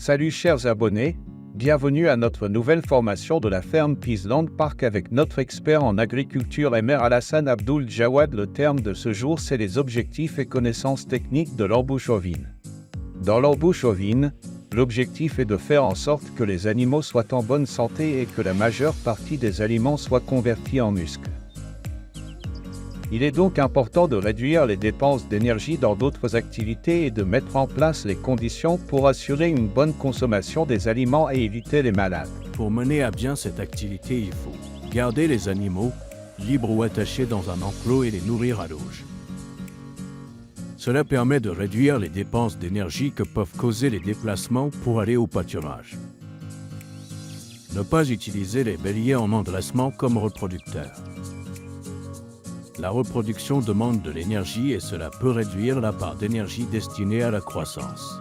Salut chers abonnés, bienvenue à notre nouvelle formation de la ferme Peaceland Park avec notre expert en agriculture Emer Alassane Abdul Jawad. Le terme de ce jour, c'est les objectifs et connaissances techniques de l'embouche ovine. Dans l'embouche ovine, l'objectif est de faire en sorte que les animaux soient en bonne santé et que la majeure partie des aliments soit convertie en muscle. Il est donc important de réduire les dépenses d'énergie dans d'autres activités et de mettre en place les conditions pour assurer une bonne consommation des aliments et éviter les malades. Pour mener à bien cette activité, il faut garder les animaux libres ou attachés dans un enclos et les nourrir à l'auge. Cela permet de réduire les dépenses d'énergie que peuvent causer les déplacements pour aller au pâturage. Ne pas utiliser les béliers en endressement comme reproducteurs. La reproduction demande de l'énergie et cela peut réduire la part d'énergie destinée à la croissance.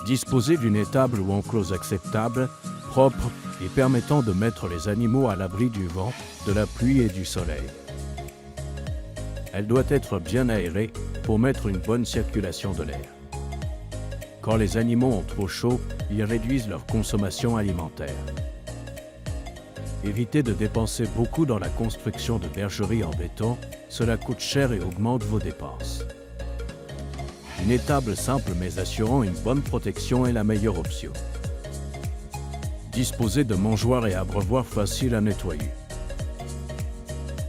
Disposer d'une étable ou enclos acceptable, propre et permettant de mettre les animaux à l'abri du vent, de la pluie et du soleil. Elle doit être bien aérée pour mettre une bonne circulation de l'air. Quand les animaux ont trop chaud, ils réduisent leur consommation alimentaire. Évitez de dépenser beaucoup dans la construction de bergeries en béton, cela coûte cher et augmente vos dépenses. Une étable simple mais assurant une bonne protection est la meilleure option. Disposez de mangeoires et abreuvoirs faciles à nettoyer.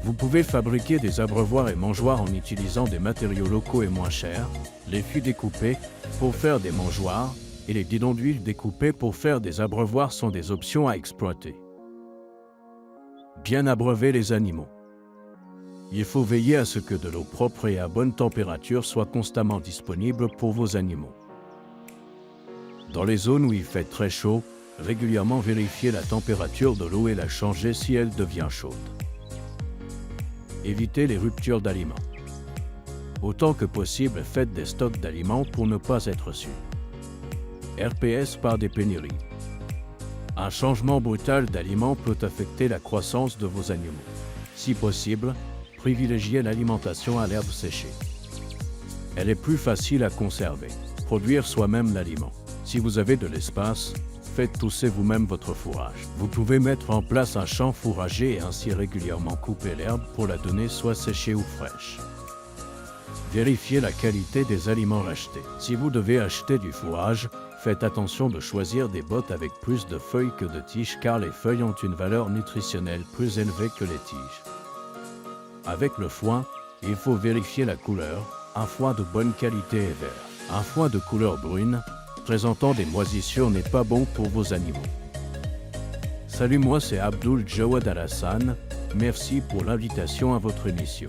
Vous pouvez fabriquer des abreuvoirs et mangeoires en utilisant des matériaux locaux et moins chers, les fûts découpés pour faire des mangeoires et les bidons d'huile découpés pour faire des abreuvoirs sont des options à exploiter. Bien abreuver les animaux. Il faut veiller à ce que de l'eau propre et à bonne température soit constamment disponible pour vos animaux. Dans les zones où il fait très chaud, régulièrement vérifiez la température de l'eau et la changer si elle devient chaude. Évitez les ruptures d'aliments. Autant que possible, faites des stocks d'aliments pour ne pas être sûr. RPS par des pénuries. Un changement brutal d'aliments peut affecter la croissance de vos animaux. Si possible, privilégiez l'alimentation à l'herbe séchée. Elle est plus facile à conserver. Produire soi-même l'aliment. Si vous avez de l'espace, faites tousser vous-même votre fourrage. Vous pouvez mettre en place un champ fourrager et ainsi régulièrement couper l'herbe pour la donner soit séchée ou fraîche. Vérifiez la qualité des aliments achetés. Si vous devez acheter du fourrage, faites attention de choisir des bottes avec plus de feuilles que de tiges car les feuilles ont une valeur nutritionnelle plus élevée que les tiges. Avec le foin, il faut vérifier la couleur. Un foin de bonne qualité est vert. Un foin de couleur brune, présentant des moisissures n'est pas bon pour vos animaux. Salut, moi c'est Abdul Jawad Alassane. Merci pour l'invitation à votre émission.